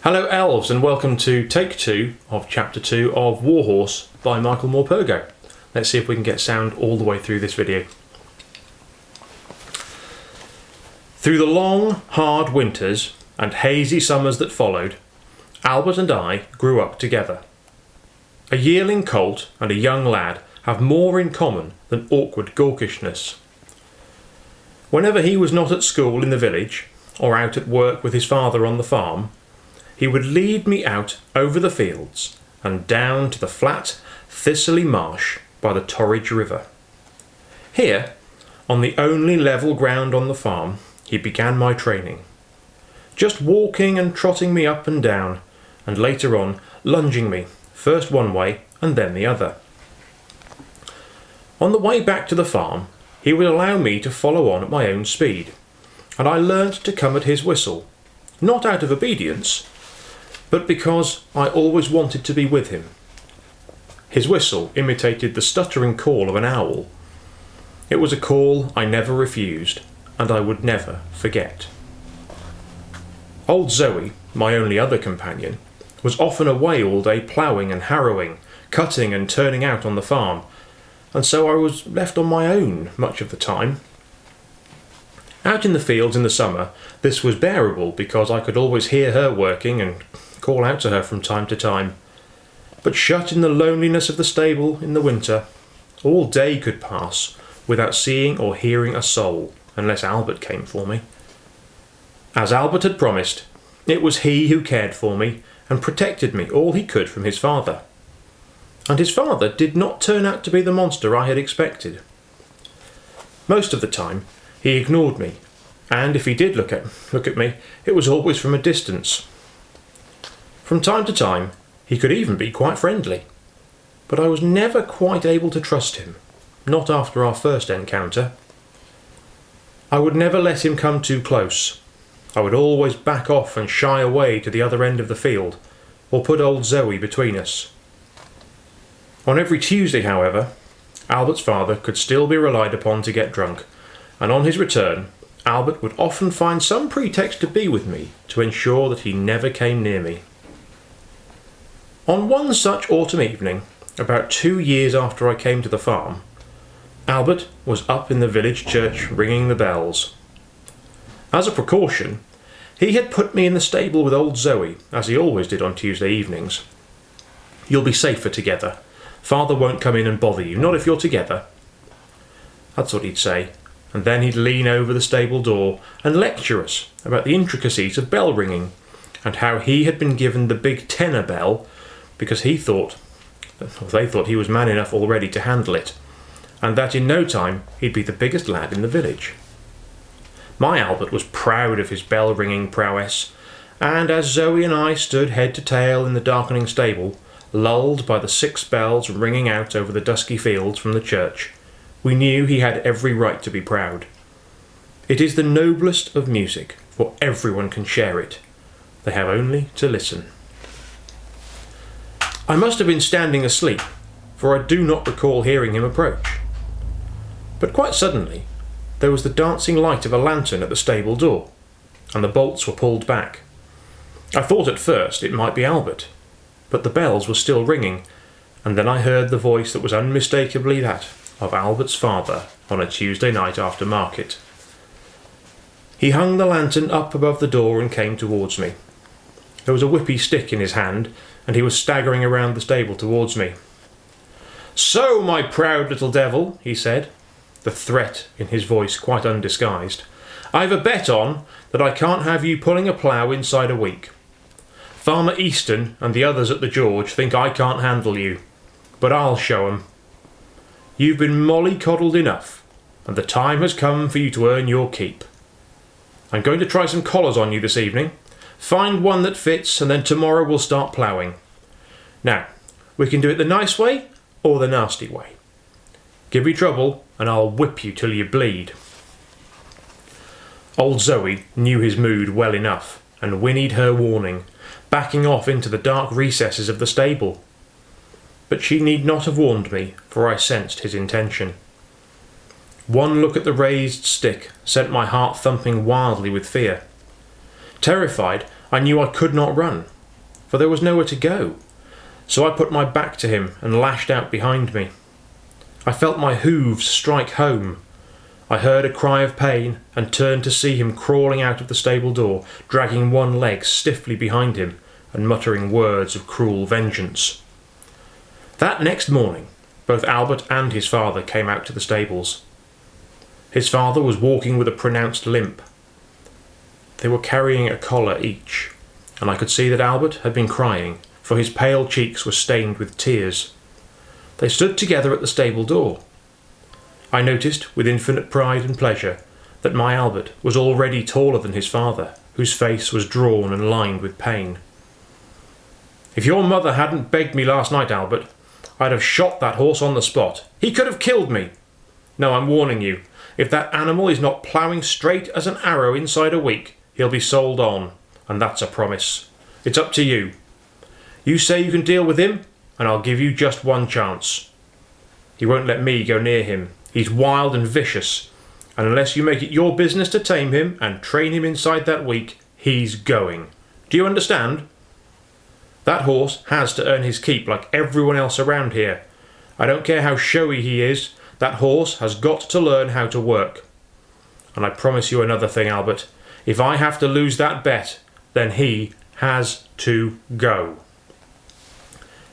Hello elves, and welcome to take 2 of chapter 2 of Warhorse by Michael Morpurgo. Let's see if we can get sound all the way through this video. Through the long, hard winters and hazy summers that followed, Albert and I grew up together. A yearling colt and a young lad have more in common than awkward gawkishness. Whenever he was not at school in the village, or out at work with his father on the farm, he would lead me out over the fields and down to the flat, thistly marsh by the Torridge River. Here, on the only level ground on the farm, he began my training, just walking and trotting me up and down, and later on lunging me, first one way and then the other. On the way back to the farm, he would allow me to follow on at my own speed, and I learnt to come at his whistle, not out of obedience, but because I always wanted to be with him. His whistle imitated the stuttering call of an owl. It was a call I never refused, and I would never forget. Old Zoe, my only other companion, was often away all day ploughing and harrowing, cutting and turning out on the farm, and so I was left on my own much of the time. Out in the fields in the summer, this was bearable because I could always hear her working and call out to her from time to time. But shut in the loneliness of the stable in the winter, all day could pass without seeing or hearing a soul, unless Albert came for me. As Albert had promised, it was he who cared for me and protected me all he could from his father. And his father did not turn out to be the monster I had expected. Most of the time, he ignored me, and if he did look at me, it was always from a distance. From time to time, he could even be quite friendly, but I was never quite able to trust him, not after our first encounter. I would never let him come too close. I would always back off and shy away to the other end of the field, or put old Zoe between us. On every Tuesday, however, Albert's father could still be relied upon to get drunk, and on his return, Albert would often find some pretext to be with me to ensure that he never came near me. On one such autumn evening, about 2 years after I came to the farm, Albert was up in the village church ringing the bells. As a precaution, he had put me in the stable with old Zoe, as he always did on Tuesday evenings. "You'll be safer together. Father won't come in and bother you, not if you're together." That's what he'd say, and then he'd lean over the stable door and lecture us about the intricacies of bell ringing, and how he had been given the big tenor bell because they thought he was man enough already to handle it, and that in no time he'd be the biggest lad in the village. My Albert was proud of his bell-ringing prowess, and as Zoe and I stood head to tail in the darkening stable, lulled by the 6 bells ringing out over the dusky fields from the church, we knew he had every right to be proud. It is the noblest of music, for everyone can share it. They have only to listen. I must have been standing asleep, for I do not recall hearing him approach. But quite suddenly, there was the dancing light of a lantern at the stable door, and the bolts were pulled back. I thought at first it might be Albert, but the bells were still ringing, and then I heard the voice that was unmistakably that of Albert's father on a Tuesday night after market. He hung the lantern up above the door and came towards me. There was a whippy stick in his hand, and he was staggering around the stable towards me. "So, my proud little devil," he said, the threat in his voice quite undisguised, "I've a bet on that I can't have you pulling a plough inside a week. Farmer Easton and the others at the George think I can't handle you, but I'll show 'em. You've been mollycoddled enough, and the time has come for you to earn your keep. I'm going to try some collars on you this evening. Find one that fits, and then tomorrow we'll start ploughing. Now, we can do it the nice way or the nasty way. Give me trouble, and I'll whip you till you bleed." Old Zoe knew his mood well enough, and whinnied her warning, backing off into the dark recesses of the stable. But she need not have warned me, for I sensed his intention. One look at the raised stick sent my heart thumping wildly with fear. Terrified, I knew I could not run, for there was nowhere to go. So I put my back to him and lashed out behind me. I felt my hooves strike home. I heard a cry of pain and turned to see him crawling out of the stable door, dragging one leg stiffly behind him and muttering words of cruel vengeance. That next morning, both Albert and his father came out to the stables. His father was walking with a pronounced limp. They were carrying a collar each, and I could see that Albert had been crying, for his pale cheeks were stained with tears. They stood together at the stable door. I noticed, with infinite pride and pleasure, that my Albert was already taller than his father, whose face was drawn and lined with pain. "If your mother hadn't begged me last night, Albert, I'd have shot that horse on the spot. He could have killed me. No, I'm warning you, if that animal is not ploughing straight as an arrow inside a week, he'll be sold on, and that's a promise. It's up to you. You say you can deal with him, and I'll give you just one chance. He won't let me go near him. He's wild and vicious, and unless you make it your business to tame him and train him inside that week, he's going. Do you understand? That horse has to earn his keep like everyone else around here. I don't care how showy he is, that horse has got to learn how to work. And I promise you another thing, Albert. If I have to lose that bet, then he has to go."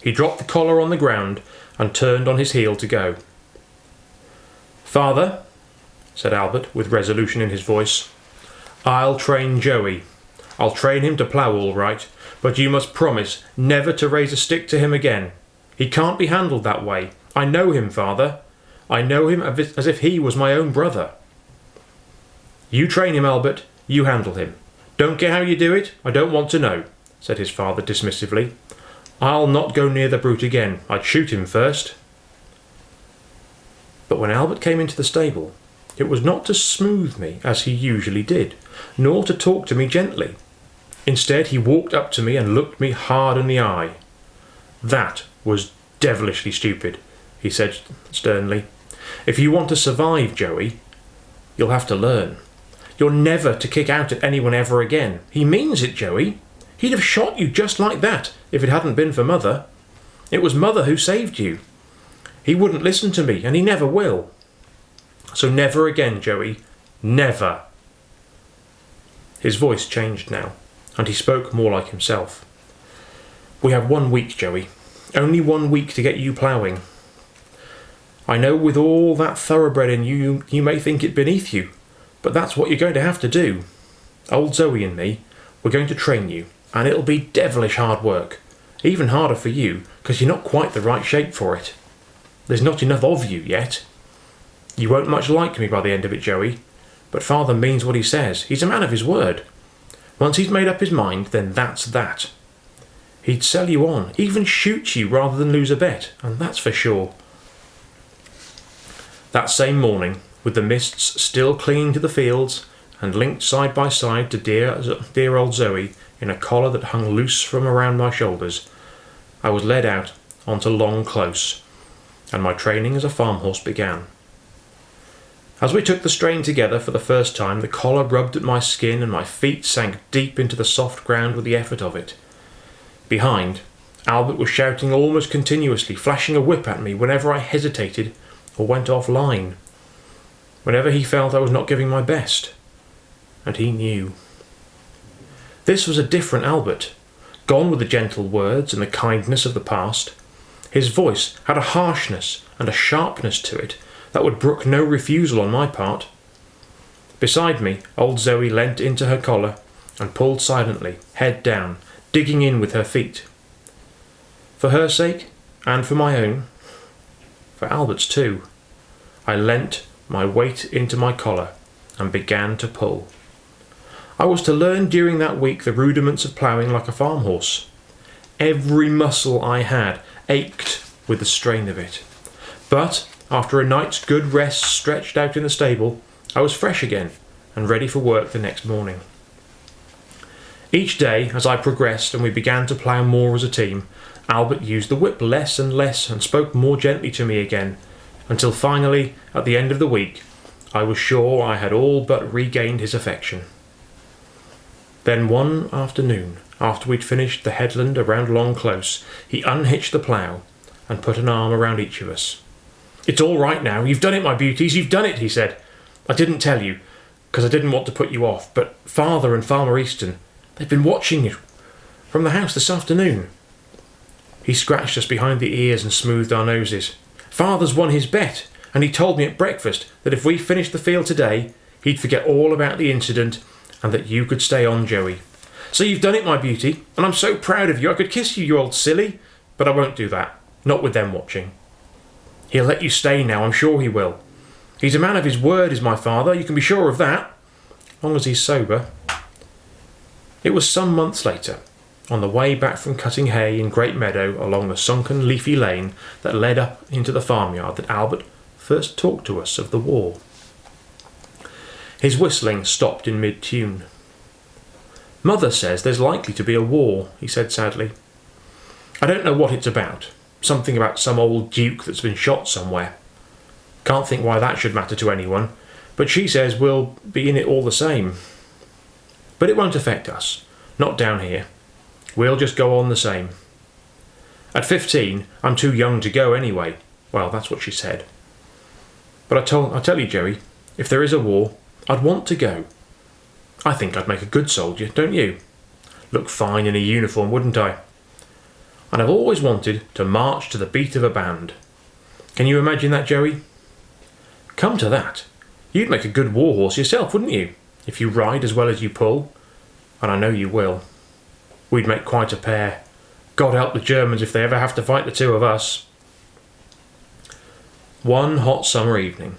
He dropped the collar on the ground and turned on his heel to go. "Father," said Albert, with resolution in his voice, "I'll train Joey. I'll train him to plough all right, but you must promise never to raise a stick to him again. He can't be handled that way. I know him, Father. I know him as if he was my own brother." "You train him, Albert. You handle him. Don't care how you do it. I don't want to know," said his father dismissively. "I'll not go near the brute again. I'd shoot him first." But when Albert came into the stable, it was not to smooth me as he usually did, nor to talk to me gently. Instead, he walked up to me and looked me hard in the eye. "That was devilishly stupid," he said sternly. "If you want to survive, Joey, you'll have to learn. You're never to kick out at anyone ever again. He means it, Joey. He'd have shot you just like that if it hadn't been for Mother. It was Mother who saved you. He wouldn't listen to me, and he never will. So never again, Joey. Never." His voice changed now, and he spoke more like himself. "We have 1 week, Joey. Only 1 week to get you ploughing. I know with all that thoroughbred in you, you may think it beneath you, but that's what you're going to have to do. Old Zoe and me, we're going to train you, and it'll be devilish hard work. Even harder for you, because you're not quite the right shape for it. There's not enough of you yet. You won't much like me by the end of it, Joey, but Father means what he says. He's a man of his word. Once he's made up his mind, then that's that. He'd sell you on, even shoot you rather than lose a bet, and that's for sure." That same morning, with the mists still clinging to the fields and linked side by side to dear old Zoe in a collar that hung loose from around my shoulders, I was led out onto Long Close, and my training as a farm horse began. As we took the strain together for the first time, the collar rubbed at my skin and my feet sank deep into the soft ground with the effort of it. Behind, Albert was shouting almost continuously, flashing a whip at me whenever I hesitated or went off line, whenever he felt I was not giving my best. And he knew. This was a different Albert, gone with the gentle words and the kindness of the past. His voice had a harshness and a sharpness to it that would brook no refusal on my part. Beside me, old Zoe leant into her collar and pulled silently, head down, digging in with her feet. For her sake, and for my own, for Albert's too, I leant my weight into my collar and began to pull. I was to learn during that week the rudiments of ploughing like a farm horse. Every muscle I had ached with the strain of it. But after a night's good rest stretched out in the stable, I was fresh again and ready for work the next morning. Each day, as I progressed and we began to plough more as a team, Albert used the whip less and less and spoke more gently to me again, until finally, at the end of the week, I was sure I had all but regained his affection. Then one afternoon, after we'd finished the headland around Long Close, he unhitched the plough and put an arm around each of us. "It's all right now. You've done it, my beauties. You've done it," he said. "I didn't tell you, because I didn't want to put you off, but Father and Farmer Easton, they've been watching you from the house this afternoon." He scratched us behind the ears and smoothed our noses. "Father's won his bet, and he told me at breakfast that if we finished the field today, he'd forget all about the incident and that you could stay on, Joey. So you've done it, my beauty, and I'm so proud of you. I could kiss you, you old silly, but I won't do that. Not with them watching. He'll let you stay now, I'm sure he will. He's a man of his word, is my father, you can be sure of that, as long as he's sober." It was some months later, on the way back from cutting hay in Great Meadow along the sunken leafy lane that led up into the farmyard, that Albert first talked to us of the war. His whistling stopped in mid-tune. "Mother says there's likely to be a war," he said sadly. "I don't know what it's about. Something about some old duke that's been shot somewhere. Can't think why that should matter to anyone, but she says we'll be in it all the same. But it won't affect us, not down here. We'll just go on the same. At 15, I'm too young to go anyway." Well, that's what she said. But I tell you, Joey, if there is a war, I'd want to go. I think I'd make a good soldier, don't you? Look fine in a uniform, wouldn't I? And I've always wanted to march to the beat of a band. Can you imagine that, Joey? Come to that, you'd make a good warhorse yourself, wouldn't you? If you ride as well as you pull. And I know you will. We'd make quite a pair. God help the Germans if they ever have to fight the two of us. One hot summer evening,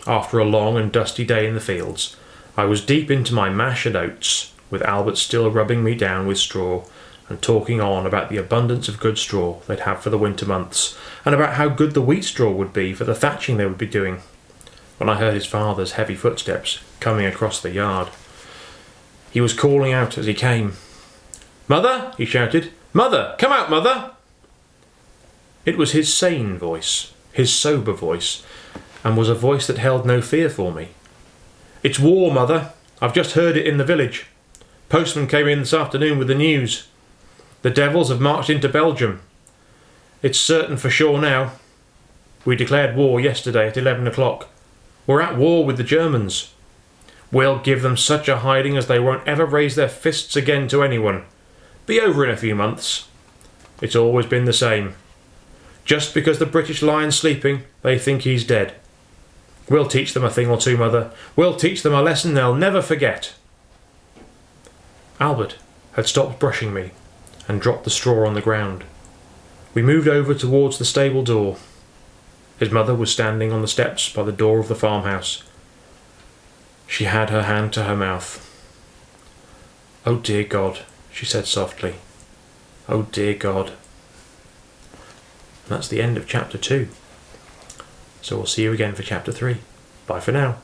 after a long and dusty day in the fields, I was deep into my mash and oats, with Albert still rubbing me down with straw and talking on about the abundance of good straw they'd have for the winter months, and about how good the wheat straw would be for the thatching they would be doing, when I heard his father's heavy footsteps coming across the yard. He was calling out as he came. "Mother!" he shouted. "Mother! Come out, Mother!" It was his sane voice, his sober voice, and was a voice that held no fear for me. "It's war, Mother. I've just heard it in the village. Postman came in this afternoon with the news. The devils have marched into Belgium. It's certain for sure now. We declared war yesterday at 11 o'clock. We're at war with the Germans. We'll give them such a hiding as they won't ever raise their fists again to anyone. Be over in a few months. It's always been the same. Just because the British lion's sleeping, they think he's dead. We'll teach them a thing or two, Mother. We'll teach them a lesson they'll never forget." Albert had stopped brushing me and dropped the straw on the ground. We moved over towards the stable door. His mother was standing on the steps by the door of the farmhouse. She had her hand to her mouth. "Oh dear God," she said softly. "Oh dear God." And that's the end of chapter 2. So we'll see you again for chapter 3. Bye for now.